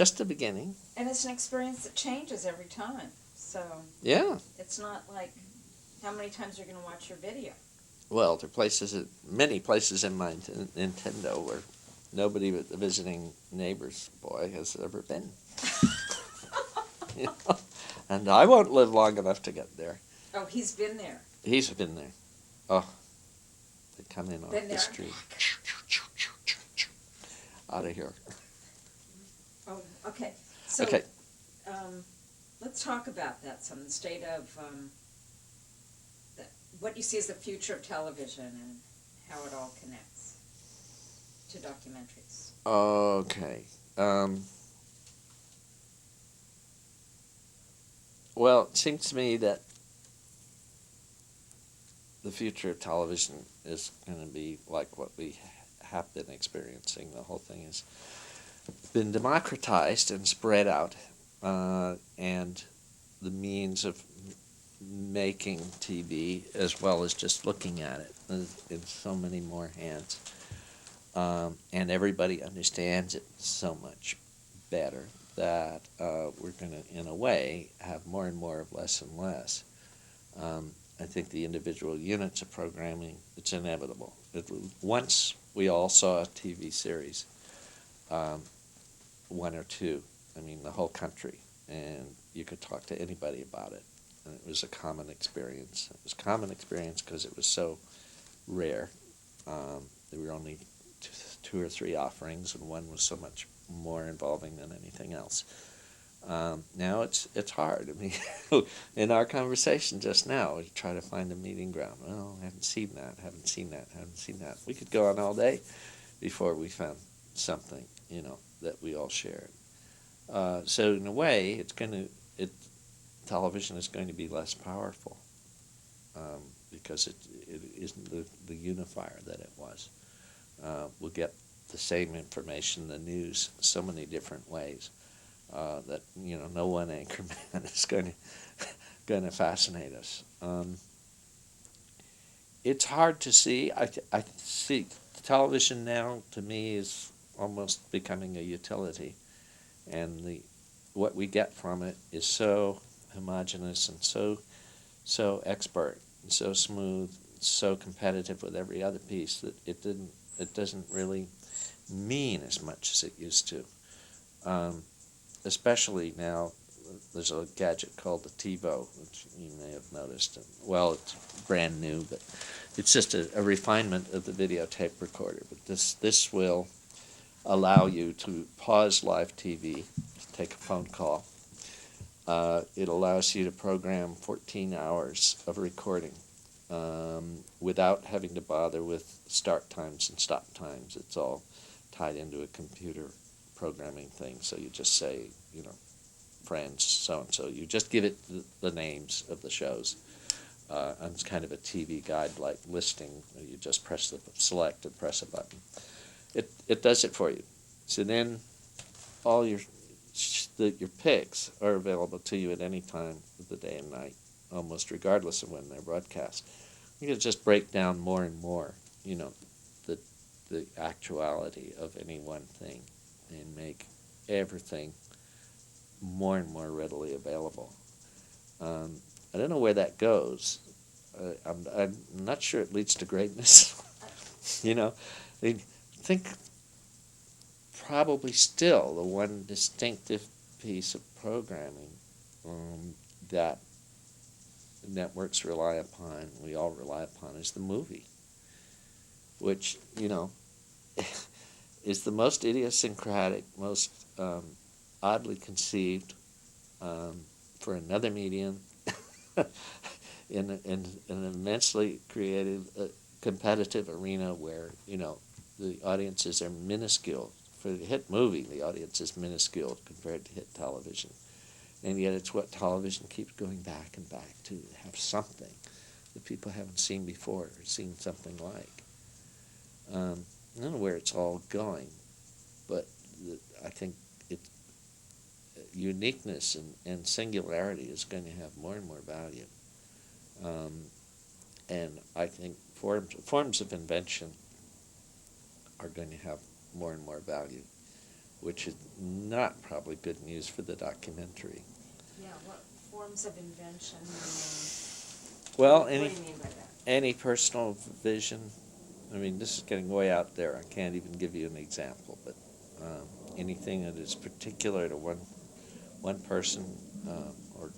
Just the beginning. And it's an experience that changes every time. So Yeah. it's not like how many times you're going to watch your video. Well, there are many places in my Nintendo where nobody but the visiting neighbor's boy has ever been. You know? And I won't live long enough to get there. Oh, he's been there. He's been there. Oh, they come in off Been the there. street. Out of here. Oh, okay. So, Okay. let's talk about that. Some the state of what you see as the future of television and how it all connects to documentaries. Okay. Well, it seems to me that the future of television is going to be like what we have been experiencing. The whole thing has been democratized and spread out, and the means of making TV as well as just looking at it is in so many more hands. And everybody understands it so much better that we're going to, in a way, have more and more of less and less. I think the individual units of programming, it's inevitable. Once we all saw a TV series, um, one or two, I mean the whole country, and you could talk to anybody about it. And it was a common experience. It was a common experience because it was so rare. There were only two or three offerings, and one was so much more involving than anything else. Now it's hard. I mean, in our conversation just now, we try to find a meeting ground. Well, I haven't seen that. Haven't seen that. Haven't seen that. We could go on all day before we found something, that we all shared. So in a way, television is going to be less powerful because it isn't the unifier that it was. We'll get the same information, the news, so many different ways that no one anchorman is going to fascinate us. It's hard to see. I see television now to me is almost becoming a utility, and what we get from it is so homogenous and so expert and so smooth, so competitive with every other piece that it doesn't really mean as much as it used to. Especially now, there's a gadget called the TiVo, which you may have noticed. Well, it's brand new, but it's just a refinement of the videotape recorder. But this will allow you to pause live TV, take a phone call. It allows you to program 14 hours of recording without having to bother with start times and stop times. It's all tied into a computer programming thing. So you just say, Friends, so-and-so. You just give it the names of the shows. And it's kind of a TV guide like listing. You just select and press a button. It does it for you. So then all your picks are available to you at any time of the day and night, almost regardless of when they're broadcast. You can just break down more and more, the actuality of any one thing and make everything more and more readily available. I don't know where that goes. I'm not sure it leads to greatness. I think probably still the one distinctive piece of programming that networks rely upon, we all rely upon, is the movie, which, is the most idiosyncratic, most oddly conceived for another medium in an immensely creative, competitive arena where, the audiences are minuscule. For a hit movie, the audience is minuscule compared to hit television. And yet it's what television keeps going back and back to have something that people haven't seen before or seen something like. I don't know where it's all going, but I think uniqueness and singularity is going to have more and more value. And I think forms of invention are going to have more and more value. which is not probably good news for the documentary. Yeah, what forms of invention? Well, What do you mean by that? any personal vision. I mean, this is getting way out there. I can't even give you an example, but anything that is particular to one person, or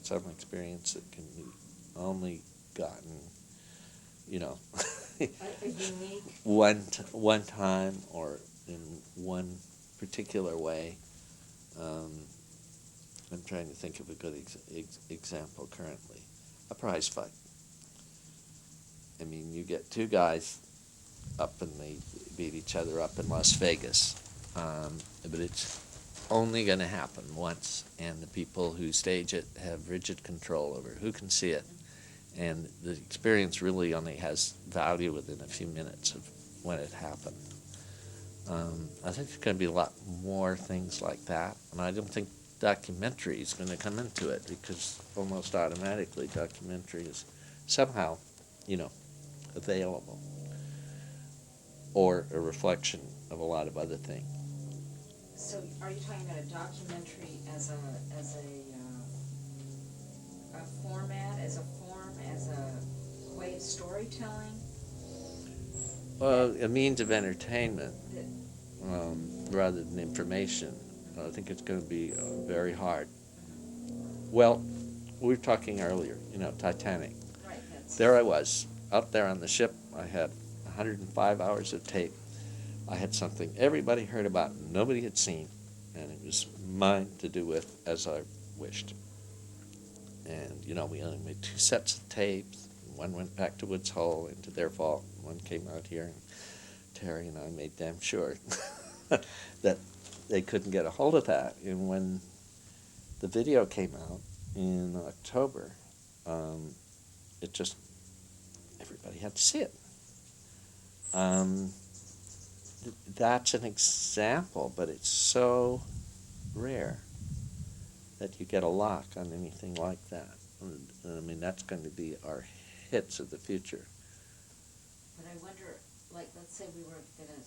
some experience that can be only gotten, you know, A unique. one time or in one particular way. I'm trying to think of a good example currently. A prize fight. I mean, you get two guys up and they beat each other up in Las Vegas, but it's only going to happen once, and the people who stage it have rigid control over who can see it, and the experience really only has value within a few minutes of when it happened. I think there's going to be a lot more things like that, and I don't think documentary is going to come into it, because almost automatically documentary is somehow, available, or a reflection of a lot of other things. So are you talking about a documentary as a format, as a form, as a way of storytelling? A means of entertainment, rather than information. I think it's going to be very hard. Well, we were talking earlier, Titanic. Right. There I was, out there on the ship. I had 105 hours of tape. I had something everybody heard about, nobody had seen, and it was mine to do with as I wished. And, we only made 2 sets of tapes. One went back to Woods Hole into their vault. One came out here, and Terry and I made damn sure that they couldn't get a hold of that. And when the video came out in October, everybody had to see it. That's an example, but it's so rare that you get a lock on anything like that. I mean, that's going to be our hits of the future. But I wonder, like, let's say we were going to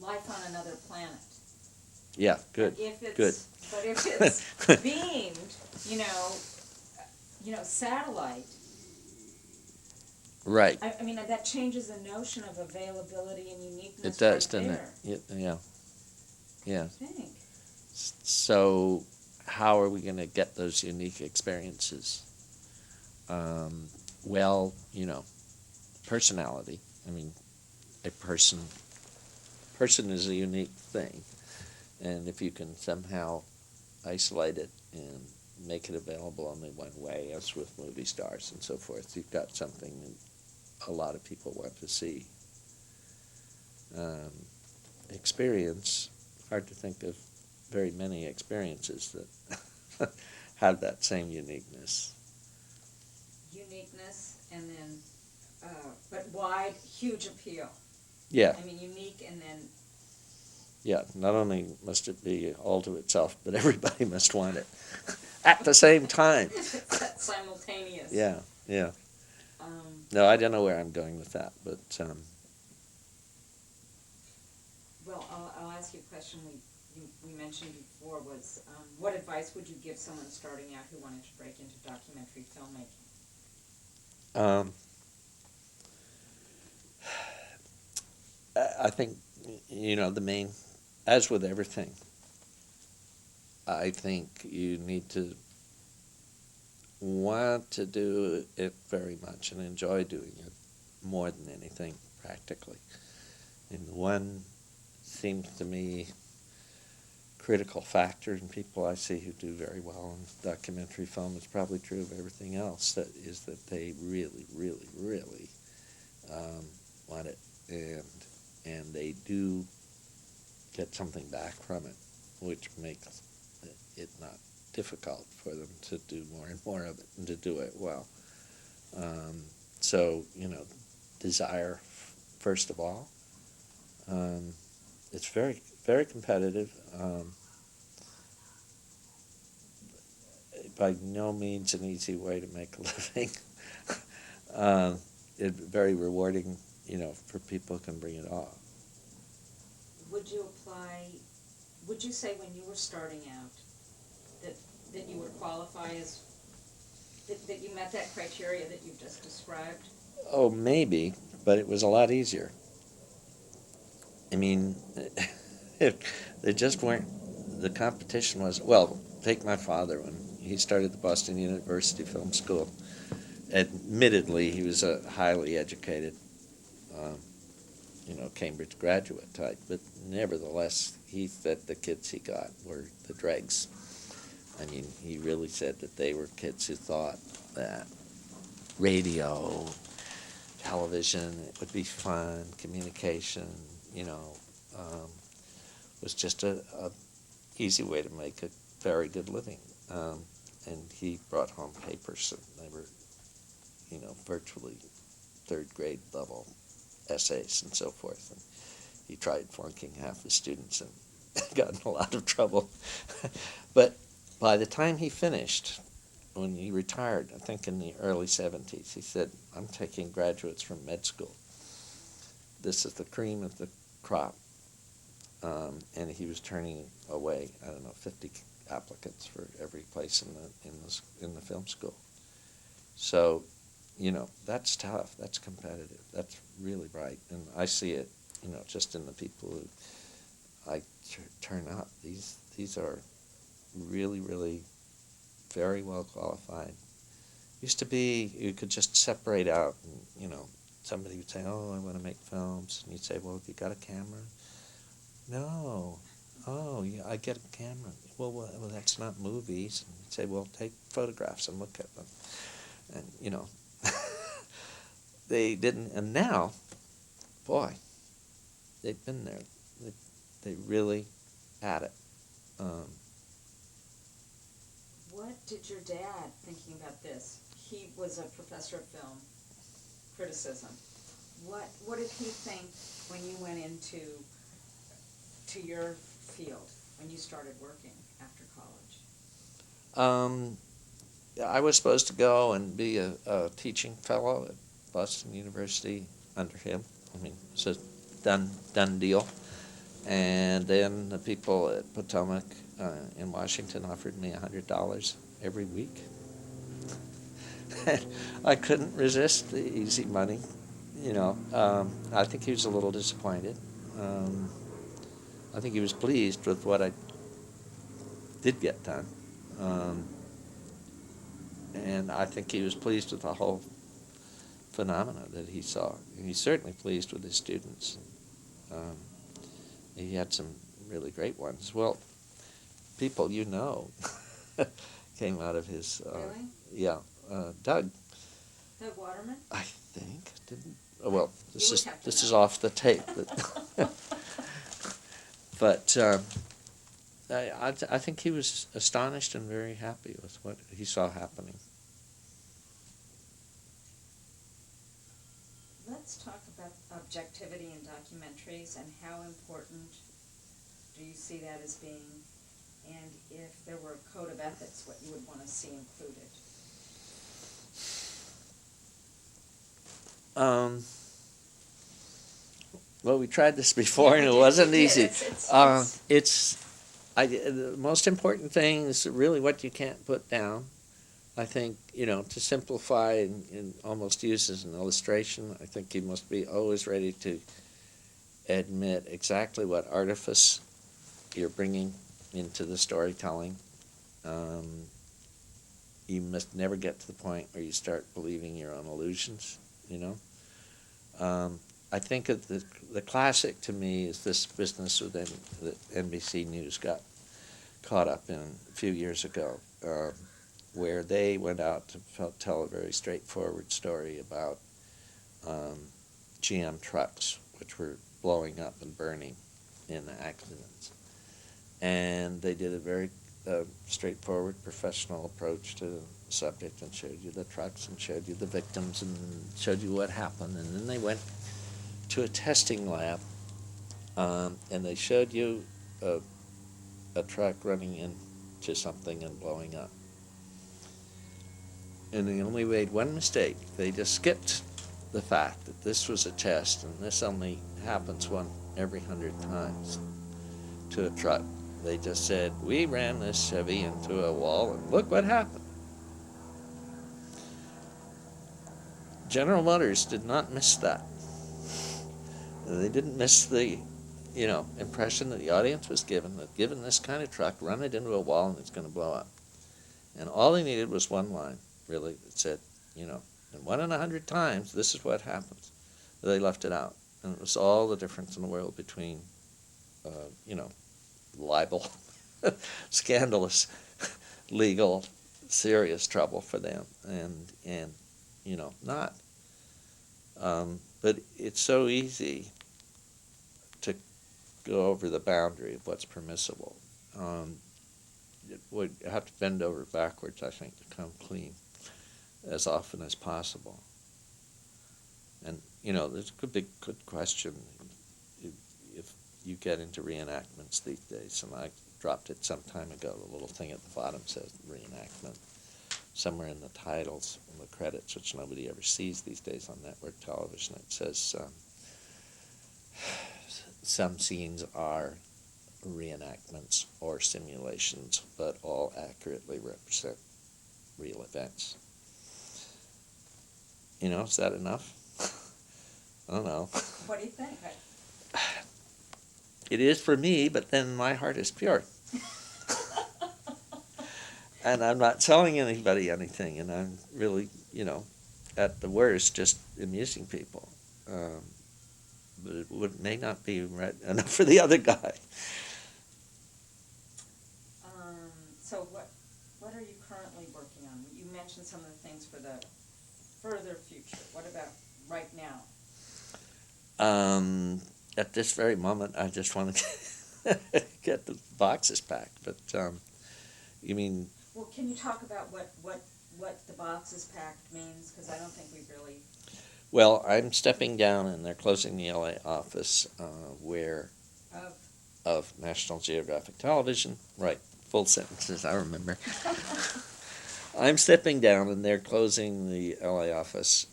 life on another planet. Yeah, good. Good. But if it's beamed, satellite. Right. I mean, that changes the notion of availability and uniqueness. It does, right doesn't there. it? Yeah. Yeah. I think. So, how are we going to get those unique experiences? Well, personality. I mean, a person is a unique thing, and if you can somehow isolate it and make it available only one way, as with movie stars and so forth, you've got something that a lot of people want to see. Experience, hard to think of very many experiences that have that same uniqueness. Uniqueness, and then, but wide, huge appeal. Yeah. I mean, unique, and then. Yeah, not only must it be all to itself, but everybody must want it at the same time. It's simultaneous. Yeah. No, I don't know where I'm going with that, but. Well, I'll ask you a question we mentioned before was, what advice would you give someone starting out who wanted to break into documentary filmmaking? I think, the main, as with everything, I think you need to want to do it very much and enjoy doing it more than anything, practically. And one seems to me critical factor in people I see who do very well in documentary film. It's probably true of everything else, that is that they really, really, really want it, and they do get something back from it, which makes it not difficult for them to do more and more of it and to do it well. So, desire, first of all. It's very, very competitive. By no means an easy way to make a living. It's very rewarding, for people who can bring it off. Would you apply would you say when you were starting out that you would qualify as, that you met that criteria that you've just described? Oh, maybe, but it was a lot easier. I mean, they just weren't, the competition was, well, take my father when he started the Boston University Film School. Admittedly, he was a highly educated, um, Cambridge graduate type, but nevertheless, he said the kids he got were the dregs. I mean, he really said that they were kids who thought that radio, television, it would be fun, communication, you know, um, was just a easy way to make a very good living. And he brought home papers, and they were, virtually third grade level essays and so forth. And he tried flunking half the students and got in a lot of trouble. But by the time he finished, when he retired, I think in the early 70s, he said, I'm taking graduates from med school. This is the cream of the crop. And he was turning away, 50 applicants for every place in the film school. So, that's tough. That's competitive. That's really bright. And I see it, just in the people who I turn up. These are really, really very well qualified. Used to be, you could just separate out, and, somebody would say, oh, I want to make films. And you'd say, well, have you got a camera? No. Oh, yeah, I get a camera. Well, that's not movies. And you'd say, well, take photographs and look at them. And, they didn't. And now, boy, they've been there. They really at it. What did your dad, thinking about this, he was a professor of film criticism. What did he think when you went into your field, when you started working after college? I was supposed to go and be a teaching fellow at Boston University under him. I mean, it's a done deal. And then the people at Potomac in Washington offered me $100 every week. I couldn't resist the easy money. I think he was a little disappointed. I think he was pleased with what I did get done. And I think he was pleased with the whole phenomena that he saw. And he's certainly pleased with his students. He had some really great ones. Well, people came out of his... Really? Yeah. Doug. Doug Waterman? I think. Didn't... Oh, well, this is know. off the tape. But I think he was astonished and very happy with what he saw happening. Let's talk about objectivity in documentaries and how important do you see that as being, and if there were a code of ethics, what you would want to see included. Well, we tried this before, and it wasn't easy. The most important thing is really what you can't put down. I think, to simplify and almost use as an illustration, I think you must be always ready to admit exactly what artifice you're bringing into the storytelling. You must never get to the point where you start believing your own illusions, I think of the classic to me is this business that NBC News got caught up in a few years ago, where they went out to tell a very straightforward story about GM trucks, which were blowing up and burning in accidents. And they did a very straightforward, professional approach to the subject and showed you the trucks and showed you the victims and showed you what happened. And then they went to a testing lab, and they showed you a truck running into something and blowing up. And they only made one mistake. They just skipped the fact that this was a test, and this only happens one every 100 times to a truck. They just said, we ran this Chevy into a wall and look what happened. General Motors did not miss that. They didn't miss the, impression that the audience was given, that given this kind of truck, run it into a wall and it's going to blow up. And all they needed was one line, really, that said, and 1 in 100 times, this is what happens. They left it out. And it was all the difference in the world between, libel, scandalous, legal, serious trouble for them, and not. But it's so easy to go over the boundary of what's permissible. It would have to bend over backwards, I think, to come clean as often as possible. And, there's a good question if you get into reenactments these days, and I dropped it some time ago. The little thing at the bottom says reenactment. Somewhere in the titles and the credits, which nobody ever sees these days on network television, it says some scenes are reenactments or simulations, but all accurately represent real events. Is that enough? I don't know. What do you think? It is for me, but then my heart is pure. And I'm not telling anybody anything, and I'm really, at the worst, just amusing people. But it may not be right enough for the other guy. So what are you currently working on? You mentioned some of the things for the further future. What about right now? At this very moment, I just want to get the boxes packed. But you mean? Well, can you talk about what the boxes packed means? Because I don't think we've really. Well, I'm stepping down, and they're closing the LA office of National Geographic Television. Right, full sentences, I remember. I'm stepping down, and they're closing the LA office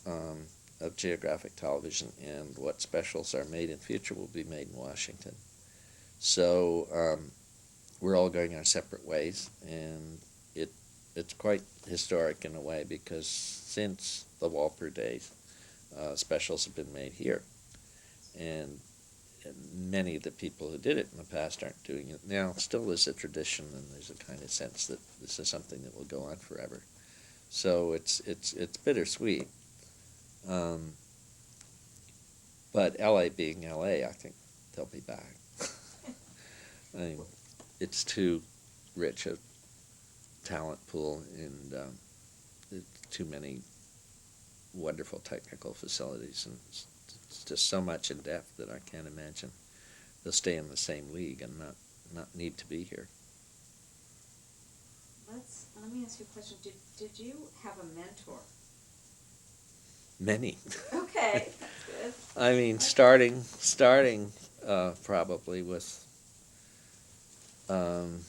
of Geographic Television, and what specials are made in future will be made in Washington. So we're all going our separate ways, and it's quite historic in a way, because since the Walper days, specials have been made here, and many of the people who did it in the past aren't doing it now. Still, there's a tradition, and there's a kind of sense that this is something that will go on forever. So it's bittersweet. But LA being LA, I think they'll be back. I mean, it's too rich a talent pool, and too many wonderful technical facilities, and it's just so much in depth that I can't imagine they'll stay in the same league and not need to be here. Let me ask you a question. Did you have a mentor? Many. Okay, that's good. I mean, starting probably with, God,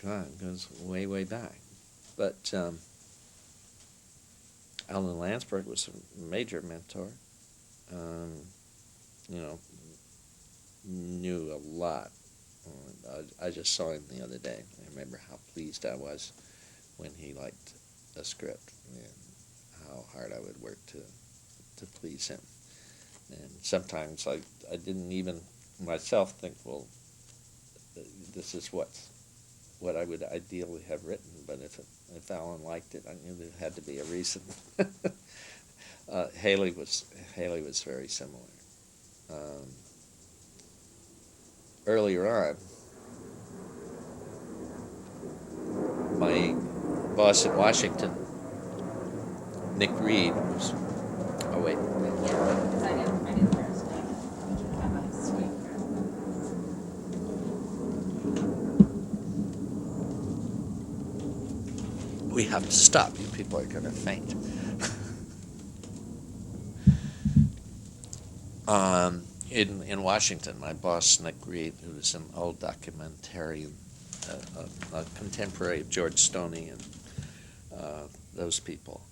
it goes way back. But Alan Landsberg was a major mentor. Knew a lot. I just saw him the other day. I remember how pleased I was when he liked a script, and how hard I would work to please him. And sometimes I didn't even myself think, well, this is what I would ideally have written, but if Alan liked it, I knew there had to be a reason. Haley was very similar. Earlier on, my boss in Washington, Nick Reed, was. Oh wait. Yeah, because I didn't hear his name. I'm a sweet girl. We have to stop. You people are going to faint. In Washington, my boss, Nick Reed, who was an old documentarian, a contemporary of George Stoney and those people,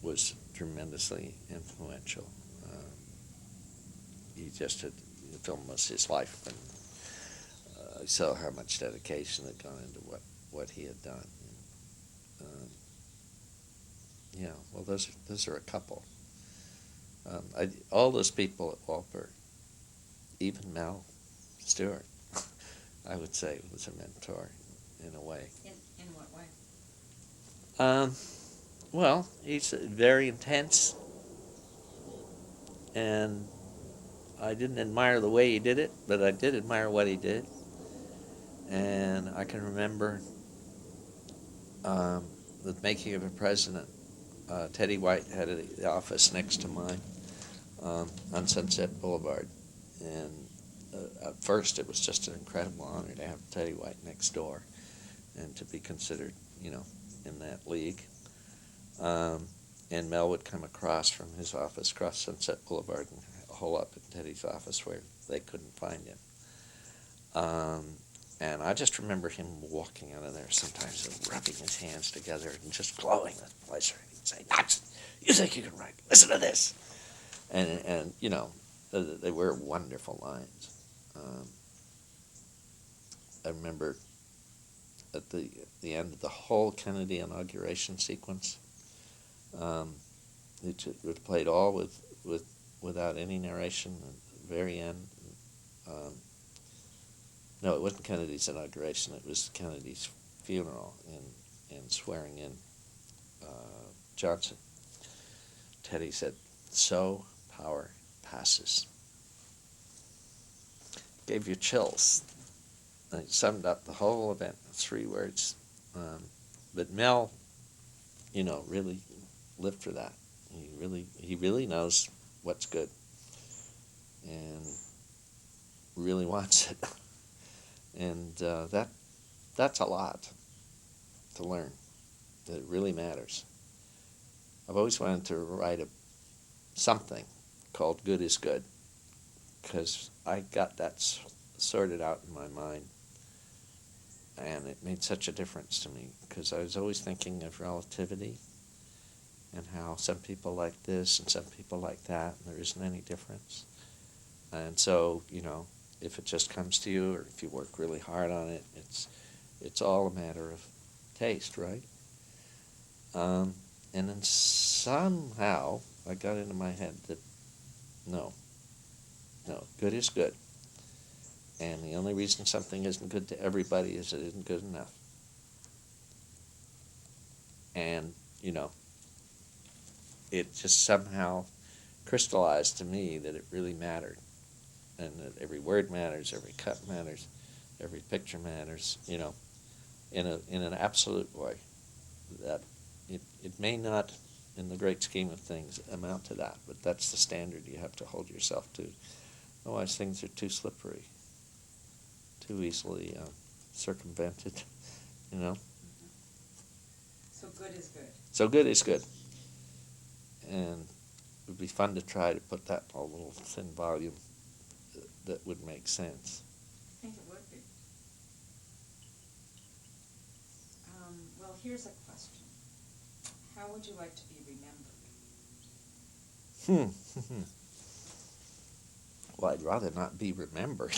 was tremendously influential. He just had, the film was his life, and I saw how much dedication had gone into what he had done. Yeah, well, those are a couple. All those people at Walper, even Mel Stewart, I would say was a mentor in a way. In what way? Well, he's very intense, and I didn't admire the way he did it, but I did admire what he did. And I can remember the making of a president. Teddy White had the office next to mine on Sunset Boulevard, and at first it was just an incredible honor to have Teddy White next door and to be considered, in that league. And Mel would come across from his office, across Sunset Boulevard, and hole up in Teddy's office where they couldn't find him. And I just remember him walking out of there sometimes and rubbing his hands together and just glowing with pleasure. He'd say, "Noxon, you think you can write? Listen to this." And they were wonderful lines. I remember at the end of the whole Kennedy inauguration sequence, it played all without any narration. At the very end, no, it wasn't Kennedy's inauguration. It was Kennedy's funeral and swearing in Johnson. Teddy said, "So power passes." Gave you chills. And it summed up the whole event in 3 words. But Mel, really lived for that. He really knows what's good and really wants it. And that's a lot to learn. That it really matters. I've always wanted to write something called Good is Good, because I got that sorted out in my mind, and it made such a difference to me, because I was always thinking of relativity and how some people like this and some people like that, and there isn't any difference. And so, if it just comes to you, or if you work really hard on it, it's all a matter of taste, right? And then somehow I got into my head that no, good is good. And the only reason something isn't good to everybody is it isn't good enough. And, it just somehow crystallized to me that it really mattered. And that every word matters, every cut matters, every picture matters, in an absolute way. That it may not, in the great scheme of things, amount to that, but that's the standard you have to hold yourself to. Otherwise, things are too slippery, too easily circumvented, Mm-hmm. So good is good. So good is good. And it would be fun to try to put that in a little thin volume that would make sense. I think it would be. Well, here's a question. How would you like to be remembered? Well, I'd rather not be remembered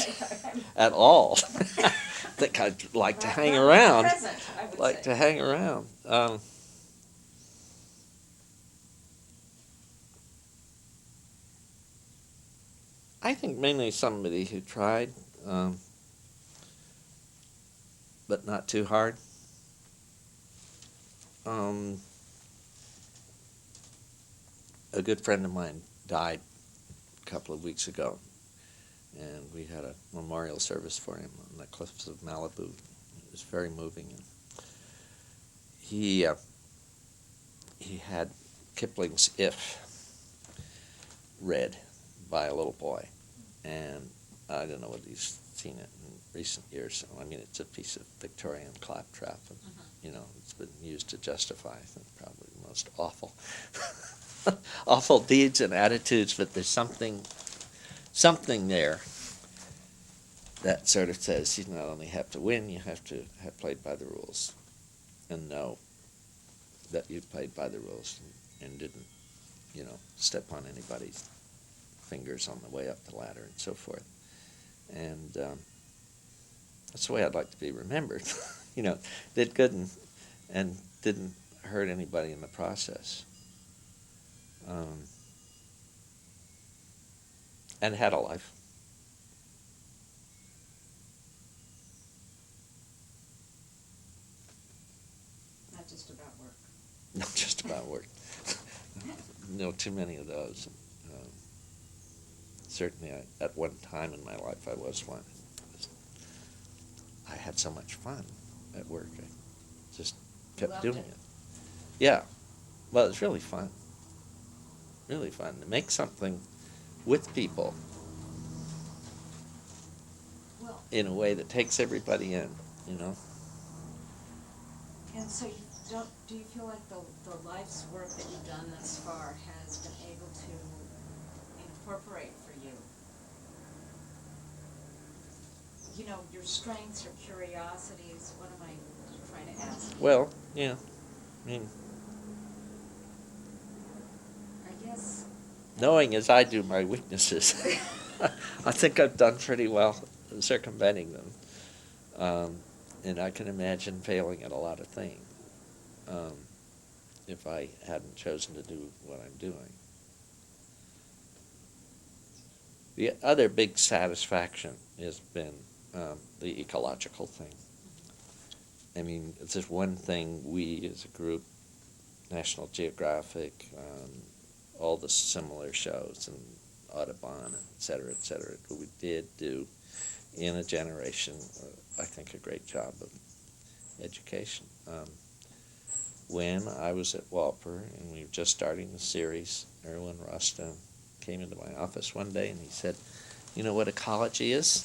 at all. I think I'd like to hang around. Present, I would say. To hang around. I think mainly somebody who tried, but not too hard. A good friend of mine died a couple of weeks ago, and we had a memorial service for him on the cliffs of Malibu. It was very moving. And he had Kipling's "If" read by a little boy, and I don't know whether he's seen it in recent years. I mean, it's a piece of Victorian claptrap, and it's been used to justify, I think, probably the most awful awful deeds and attitudes, but there's something there that sort of says you not only have to win, you have to have played by the rules and know that you played by the rules and didn't, step on anybody's fingers on the way up the ladder and so forth. And That's the way I'd like to be remembered. You know, did good and didn't hurt anybody in the process. And had a life. Not just about work. Not just about work. No, too many of those. Um, Certainly, at one time in my life, I was one. I had so much fun at work. I just kept Loved doing it. it. Yeah. Well, it's really fun. Really fun to make something with people Well, in a way that takes everybody in, you know? and so do you feel like the life's work that you've done thus far has been able to incorporate for you know, your strengths, your curiosities? What am I trying to ask? Well, yeah. I mean, I guess. knowing as I do my weaknesses, I think I've done pretty well circumventing them. And I can imagine failing at a lot of things um, if I hadn't chosen to do what I'm doing. The other big satisfaction has been the ecological thing. I mean, it's just one thing we as a group, National Geographic, all the similar shows, and Audubon, and et cetera, we did do in a generation, I think, a great job of education. When I was at Walper and we were just starting the series, Erwin Rosta came into my office one day and he said, "You know what ecology is?"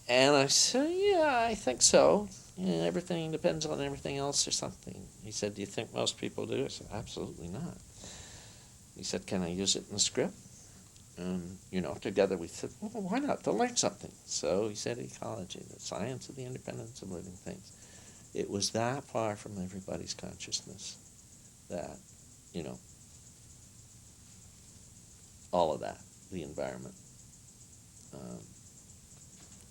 And I said, "Yeah, I think so. Yeah, everything depends on everything else or something." He said, "Do you think most people do?" I said, "Absolutely not." He said, "Can I use it in the script?" And, you know, together we said, "Well, why not? To learn something." So he said ecology, the science of the independence of living things. It was that far from everybody's consciousness that, you know, all of that, the environment, um,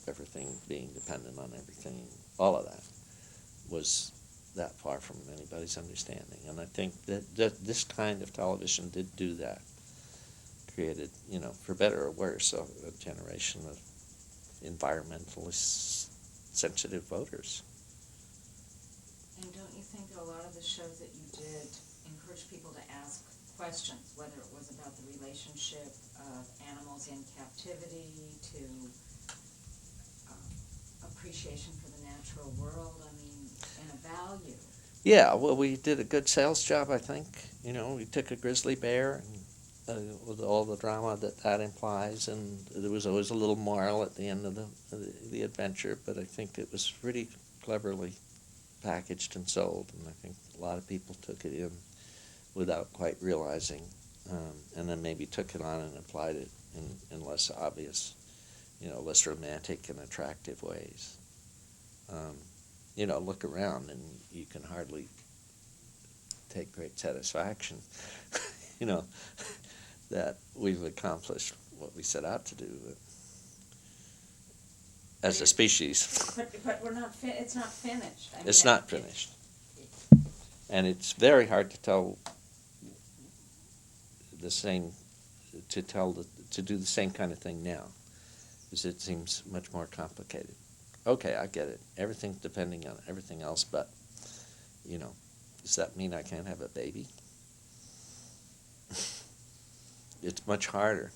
everything being dependent on everything, all of that was that far from anybody's understanding. And I think that this kind of television did do that. Created, you know, for better or worse, a generation of environmentalist sensitive voters. And don't you think that a lot of the shows that you did encouraged people to ask questions, whether it was about the relationship of animals in captivity to appreciation for the natural world, I mean, and a value? Yeah, well, we did a good sales job, I think. You know, we took a grizzly bear and with all the drama that implies, and there was always a little moral at the end of the adventure, but I think it was pretty cleverly packaged and sold, and I think a lot of people took it in without quite realizing, and then maybe took it on and applied it in less obvious, you know, less romantic and attractive ways. You know, look around and you can hardly take great satisfaction, you know, that we've accomplished what we set out to do as a species. But we're not. It's not finished. I mean, It's not finished, and it's very hard to tell the same, to do the same kind of thing now, because it seems much more complicated. Okay, I get it. Everything's depending on everything else, but, you know, does that mean I can't have a baby? It's much harder.